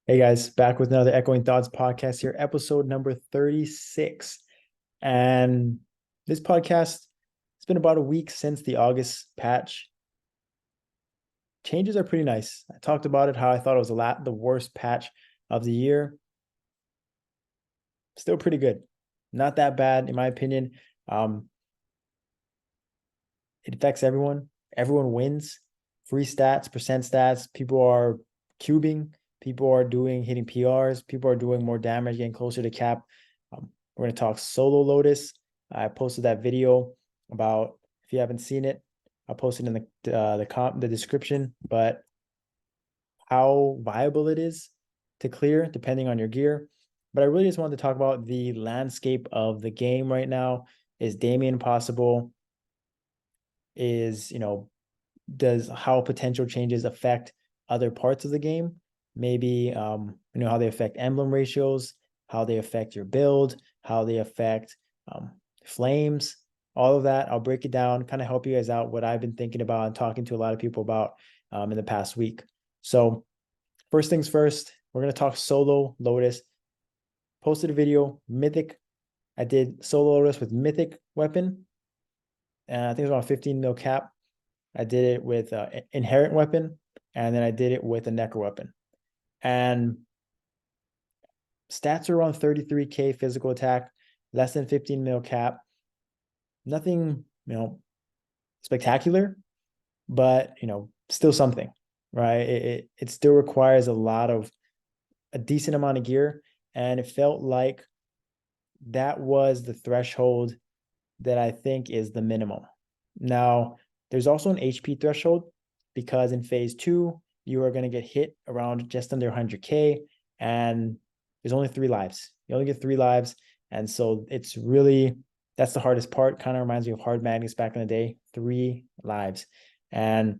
Hey guys, back with another Echoing Thoughts podcast here, episode number 36. And this podcast, it's been about a week since the August patch. Changes are pretty nice. I talked about it, how I thought it was the worst patch of the year. Still pretty good. Not that bad, in my opinion. Um, it affects everyone. Everyone wins. Free stats, percent stats. People are cubing. People are hitting PRs. People are doing more damage, getting closer to cap. We're going to talk solo Lotus. I posted that video about, if you haven't seen it, I'll post it in the description, but how viable it is to clear depending on your gear. But I really just wanted to talk about the landscape of the game right now. Is Damien possible? Is, does how potential changes affect other parts of the game? Maybe how they affect emblem ratios, how they affect your build, how they affect flames, all of that. I'll break it down, kind of help you guys out what I've been thinking about and talking to a lot of people about in the past week. So first things first, we're going to talk solo Lotus. Posted a video, Mythic. I did solo Lotus with Mythic weapon. And I think it was around 15 mil cap. I did it with inherent weapon, and then I did it with a necro weapon. And stats are around 33k physical attack, less than 15 mil cap. Nothing, spectacular, but still something, right? It still requires a decent amount of gear, and it felt like that was the threshold that I think is the minimum. Now, there's also an HP threshold because in phase 2, you are going to get hit around just under 100k, and there's only 3 lives. You only get 3 lives, and so it's really, that's the hardest part. Kind of reminds me of Hard Magnets back in the day. 3 lives, and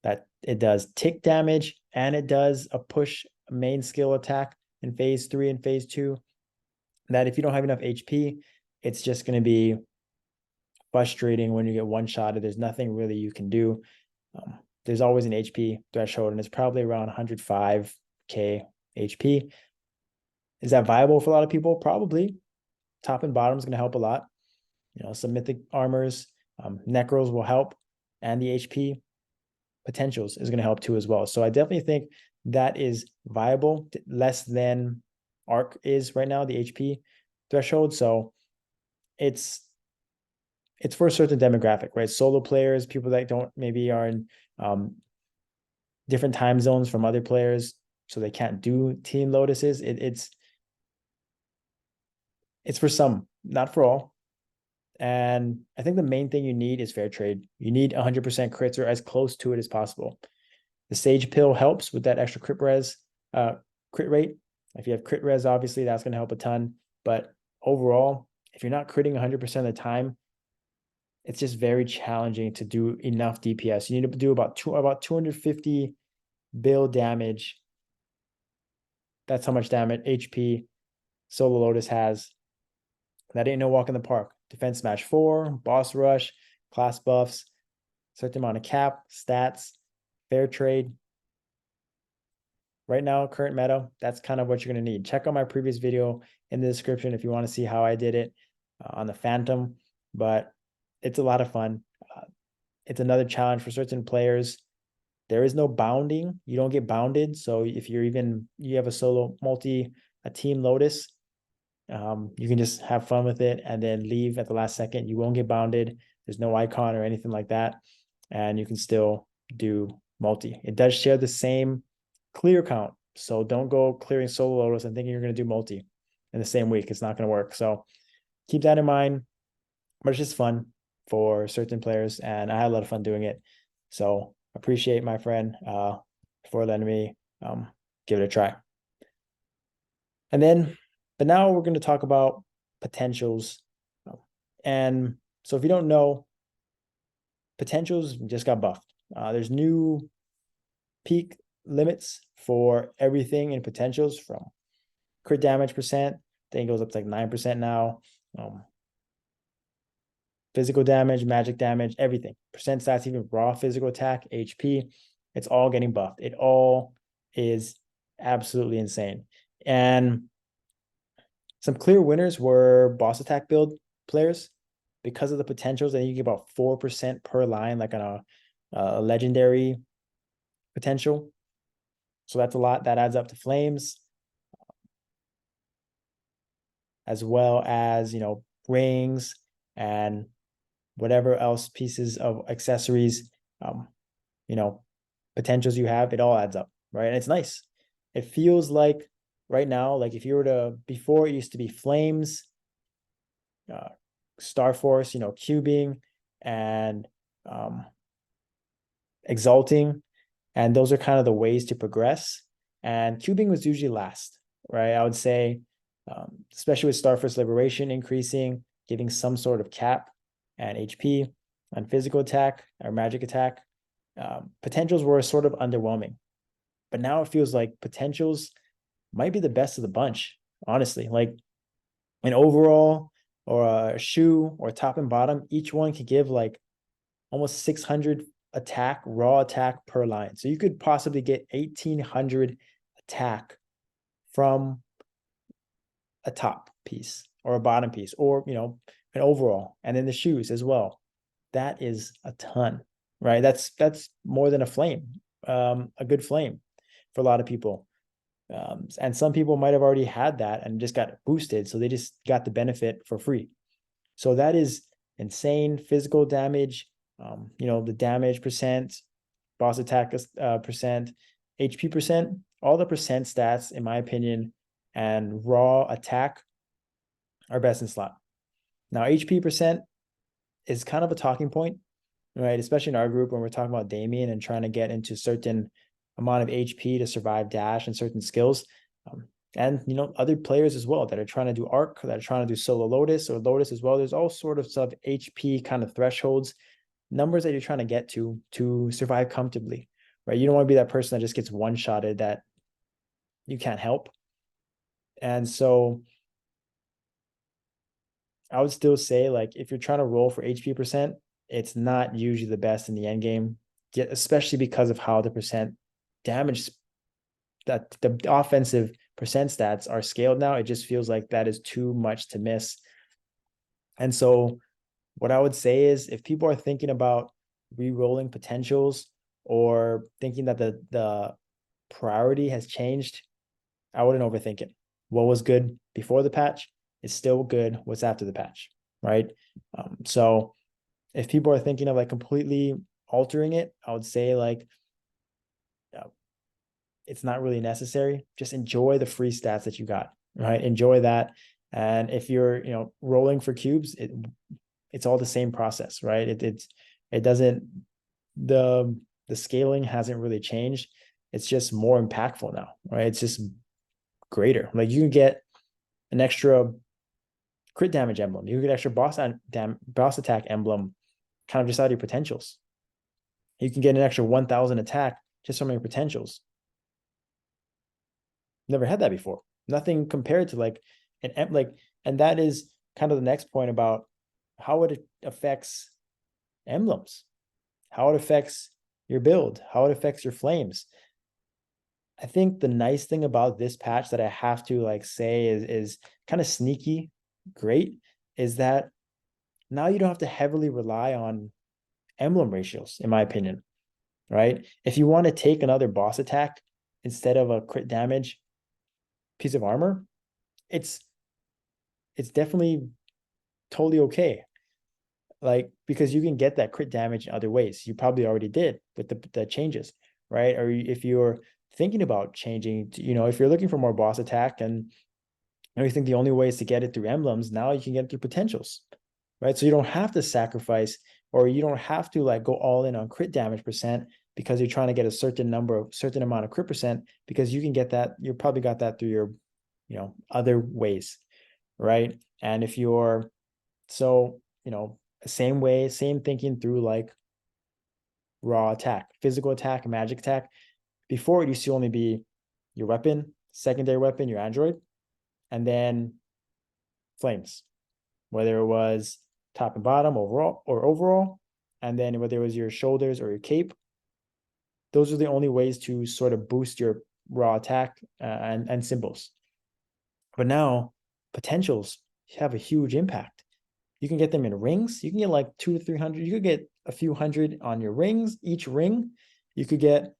that it does tick damage, and it does a push main skill attack in phase 3 and phase 2. That if you don't have enough HP, it's just going to be frustrating when you get one shotted. There's nothing really you can do. There's always an HP threshold, and it's probably around 105k HP. Is that viable for a lot of people? Probably. Top and bottom is going to help a lot. Some mythic armors, necros will help, and the HP potentials is going to help too as well. So I definitely think that is viable, less than Arc is right now, the HP threshold. So it's for a certain demographic, right? Solo players, people that don't maybe are in different time zones from other players, so they can't do team Lotuses. It's for some, not for all. And I think the main thing you need is fair trade. You need 100% crits or as close to it as possible. The Sage Pill helps with that extra crit rate. If you have crit res, obviously that's going to help a ton. But overall, if you're not critting 100% of the time, it's just very challenging to do enough DPS. You need to do about 250 build damage. That's how much damage HP Solo Lotus has. That ain't no walk in the park. Defense Smash 4, Boss Rush, class buffs, certain amount of cap, stats, fair trade. Right now, current meta, that's kind of what you're going to need. Check out my previous video in the description if you want to see how I did it on the Phantom. But it's a lot of fun. It's another challenge for certain players. There is no bounding. You don't get bounded. So if you have a team Lotus, you can just have fun with it and then leave at the last second. You won't get bounded. There's no icon or anything like that. And you can still do multi. It does share the same clear count. So don't go clearing solo Lotus and thinking you're going to do multi in the same week. It's not going to work. So keep that in mind. But it's just fun for certain players, and I had a lot of fun doing it. So appreciate my friend for letting me give it a try. And then, but now we're going to talk about potentials. And so if you don't know, potentials just got buffed. There's new peak limits for everything in potentials, from crit damage percent. I think it goes up to like 9% now. Physical damage, magic damage, everything. Percent stats, even raw physical attack, HP. It's all getting buffed. It all is absolutely insane. And some clear winners were boss attack build players because of the potentials. I think you get about 4% per line, like on a legendary potential. So that's a lot. That adds up to flames, as well as, rings and whatever else pieces of accessories, um, you know, potentials you have. It all adds up, right? And it's nice. It feels like right now, like if you were to, before it used to be flames, uh, Star Force, cubing and um, exalting, and those are kind of the ways to progress. And cubing was usually last, right? I would say, especially with Star Force Liberation increasing, giving some sort of cap and HP on physical attack or magic attack. Potentials were sort of underwhelming, but now it feels like potentials might be the best of the bunch, honestly. Like an overall or a shoe or top and bottom, each one could give like almost 600 raw attack per line. So you could possibly get 1800 attack from a top piece or a bottom piece, or an overall, and then the shoes as well. That is a ton, right? That's more than a flame, a good flame for a lot of people. And some people might have already had that and just got boosted, so they just got the benefit for free. So that is insane. Physical damage, the damage percent, boss attack percent, HP percent, all the percent stats, in my opinion, and raw attack are best in slot. Now, HP percent is kind of a talking point, right? Especially in our group when we're talking about Damien and trying to get into certain amount of HP to survive dash and certain skills. And other players as well that are trying to do arc, that are trying to do solo Lotus or Lotus as well. There's all sorts of HP kind of thresholds, numbers that you're trying to get to survive comfortably, right? You don't want to be that person that just gets one-shotted that you can't help. And so I would still say, like, if you're trying to roll for HP percent, it's not usually the best in the end game, especially because of how the percent damage, that the offensive percent stats are scaled now. It just feels like that is too much to miss. And so what I would say is, if people are thinking about re-rolling potentials or thinking that the priority has changed, I wouldn't overthink it. What was good before the patch is still good what's after the patch, right? So if people are thinking of like completely altering it, I would say like it's not really necessary. Just enjoy the free stats that you got, right? Enjoy that. And if you're, rolling for cubes, it's all the same process, right? It doesn't, the scaling hasn't really changed. It's just more impactful now, right? It's just greater. Like you can get an extra crit damage emblem. You can get extra boss attack emblem kind of just out of your potentials. You can get an extra 1000 attack just from your potentials. Never had that before. Nothing compared to like and that is kind of the next point about how it affects emblems, how it affects your build, how it affects your flames. I think the nice thing about this patch that I have to like say is kind of sneaky great, is that now you don't have to heavily rely on emblem ratios, in my opinion, right? If you want to take another boss attack instead of a crit damage piece of armor, it's definitely totally okay. Like, because you can get that crit damage in other ways. You probably already did with the changes, right? Or if you're thinking about changing, if you're looking for more boss attack and you think the only way is to get it through emblems, now you can get it through potentials, right? So you don't have to sacrifice, or you don't have to like go all in on crit damage percent because you're trying to get a certain amount of crit percent, because you can get that. You probably got that through your, other ways, right? And if you're, so, same way, same thinking through like raw attack, physical attack, and magic attack. Before it used to only be your weapon, secondary weapon, your android, and then flames, whether it was top and bottom, overall, and then whether it was your shoulders or your cape. Those are the only ways to sort of boost your raw attack and symbols. But now potentials have a huge impact. You can get them in rings. You can get like 200 to 300. You could get a few hundred on your rings. Each ring, you could get,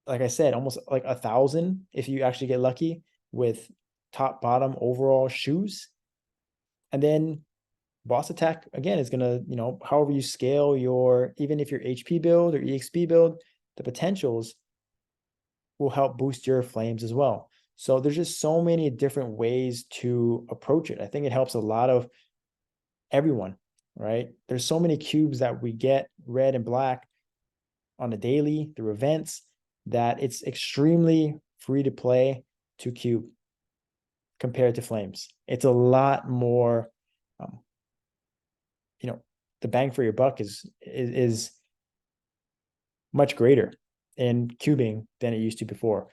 like I said, almost like 1,000 if you actually get lucky with top, bottom, overall shoes. And then boss attack again is gonna, however you scale your, even if your HP build or EXP build, the potentials will help boost your flames as well. So there's just so many different ways to approach it. I think it helps a lot of everyone, right? There's so many cubes that we get red and black on a daily through events that it's extremely free to play to cube compared to flames. It's a lot more, um, the bang for your buck is much greater in cubing than it used to before.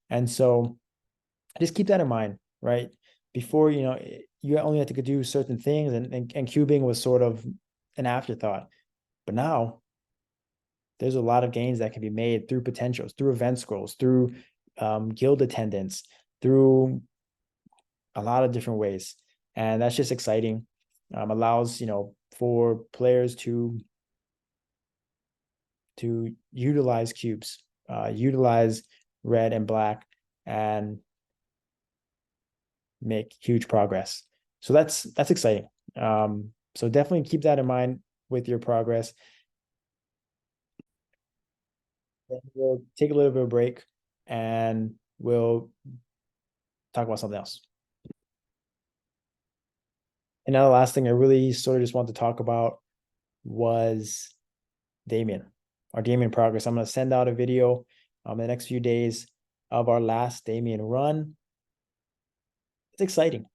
And so just keep that in mind, right? Before, you only had to do certain things and cubing was sort of an afterthought. But now there's a lot of gains that can be made through potentials, through event scrolls, through guild attendance, through a lot of different ways. And that's just exciting. Allows, for players to utilize cubes, utilize red and black, and make huge progress. So that's exciting. So definitely keep that in mind with your progress. Then we'll take a little bit of a break and we'll talk about something else. And now the last thing I really sort of just want to talk about was Damien, our Damien progress. I'm going to send out a video in the next few days of our last Damien run. It's exciting.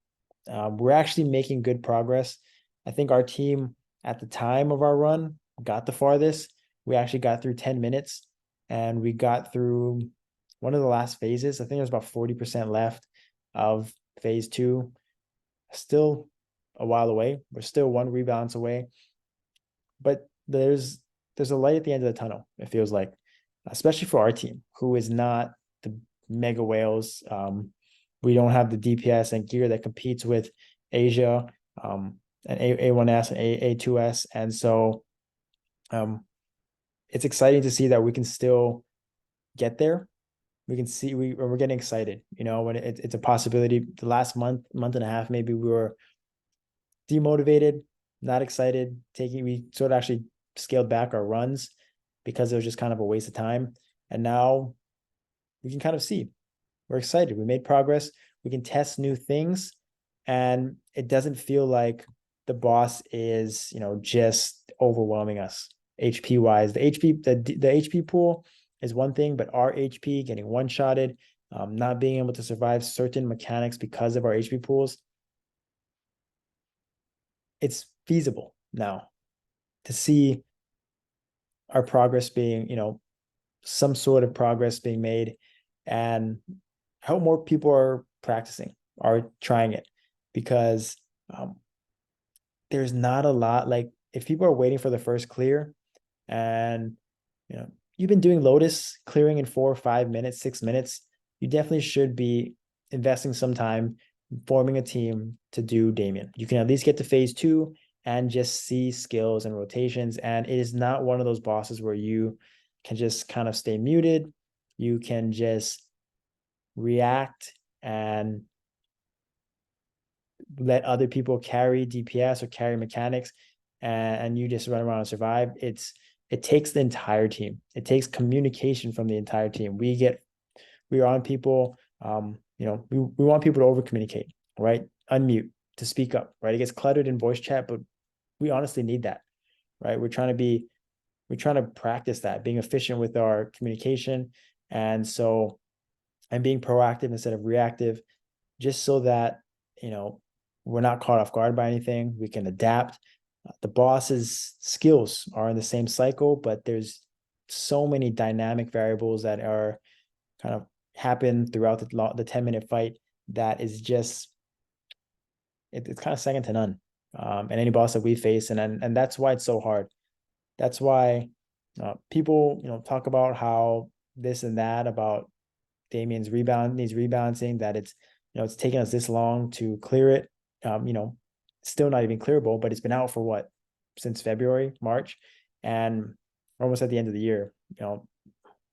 We're actually making good progress. I think our team at the time of our run got the farthest. We actually got through 10 minutes and we got through one of the last phases. I think there's about 40% left of phase 2. Still a while away. We're still one rebalance away. But there's a light at the end of the tunnel, it feels like, especially for our team, who is not the mega whales. We don't have the DPS and gear that competes with Asia, and A1S and A2S. And so it's exciting to see that we can still get there. We can see we're getting excited, when it's a possibility. The last month and a half, maybe we were demotivated, not excited, we sort of actually scaled back our runs because it was just kind of a waste of time. And now we can kind of see we're excited. We made progress. We can test new things. And it doesn't feel like the boss is, just overwhelming us HP wise. The HP pool is one thing, but our HP getting one-shotted, not being able to survive certain mechanics because of our HP pools, it's feasible now to see our progress being, some sort of progress being made, and how more people are practicing, are trying it, because there's not a lot. Like, if people are waiting for the first clear and, you've been doing Lotus clearing in 4 or 5 minutes, 6 minutes, you definitely should be investing some time forming a team to do Damien. You can at least get to phase 2 and just see skills and rotations. And it is not one of those bosses where you can just kind of stay muted. You can just react and let other people carry DPS or carry mechanics, and you just run around and survive. It takes the entire team. It takes communication from the entire team. We are on people, we want people to over communicate, right? Unmute, to speak up, right? It gets cluttered in voice chat, but we honestly need that, right? We're trying to practice that, being efficient with our communication. And being proactive instead of reactive, just so that, we're not caught off guard by anything. We can adapt. The boss's skills are in the same cycle, but there's so many dynamic variables that are kind of happen throughout the 10-minute fight that is just, it's kind of second to none. And any boss that we face, and that's why it's so hard. That's why people, talk about how this and that about Damian's needs rebalancing, that it's, it's taken us this long to clear it. Still not even clearable, but it's been out for what, since February, March, and we're almost at the end of the year,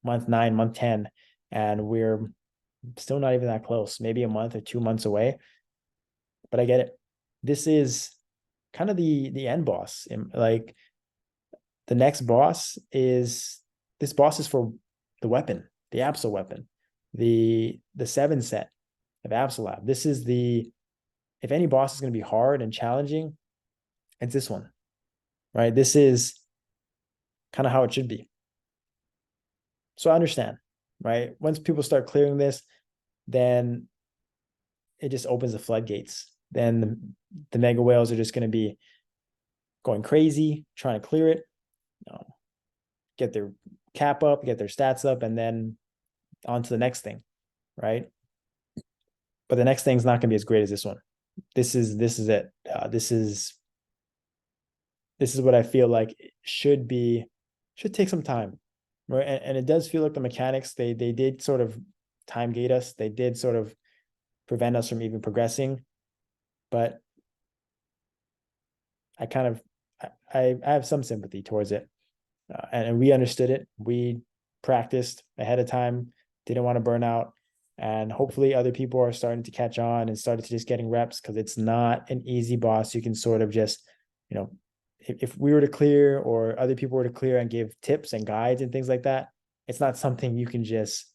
month 9, month 10, and we're still not even that close, maybe a month or 2 months away. But I get it. This is kind of the end boss. Like, the next boss is, this boss is for the weapon, the Absol weapon, the 7 set of Absolab. This is if any boss is going to be hard and challenging, it's this one, right? This is kind of how it should be. So I understand, right? Once people start clearing this, then it just opens the floodgates. Then the mega whales are just going to be going crazy, trying to clear it, get their cap up, get their stats up, and then on to the next thing, right? But the next thing's not going to be as great as this one. This is it. This is what I feel like should take some time, right? And it does feel like the mechanics, they did sort of time gate us. They did sort of prevent us from even progressing. But I kind of I have some sympathy towards it, and we understood it. We practiced ahead of time, didn't want to burn out, and hopefully other people are starting to catch on and started to just getting reps, because it's not an easy boss. You can sort of just, if we were to clear, or other people were to clear and give tips and guides and things like that, it's not something you can just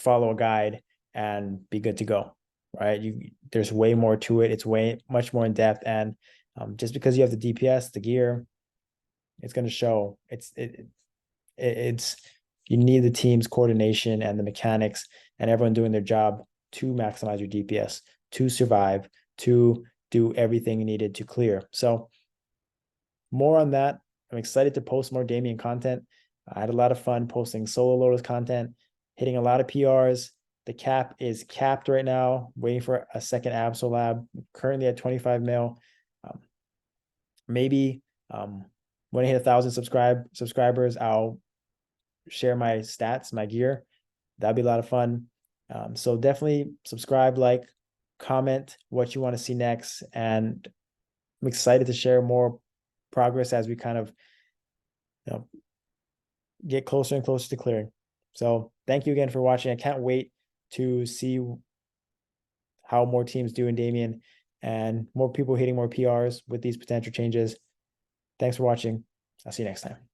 follow a guide and be good to go, right? There's way more to it. It's much more in depth, and just because you have the DPS, the gear, it's going to show. It's you need the team's coordination and the mechanics and everyone doing their job to maximize your DPS, to survive, to do everything needed to clear. So more on that. I'm excited to post more Damien content. I had a lot of fun posting solo Lotus content, hitting a lot of PRs. The cap is capped right now, waiting for a second Absol lab, currently at 25 mil. Maybe when I hit 1,000 subscribers, I'll share my stats, my gear. That'd be a lot of fun. So definitely subscribe, like, comment what you want to see next. And I'm excited to share more progress as we kind of get closer and closer to clearing. So thank you again for watching. I can't wait to see how more teams do in Damien and more people hitting more PRs with these potential changes. Thanks for watching. I'll see you next time.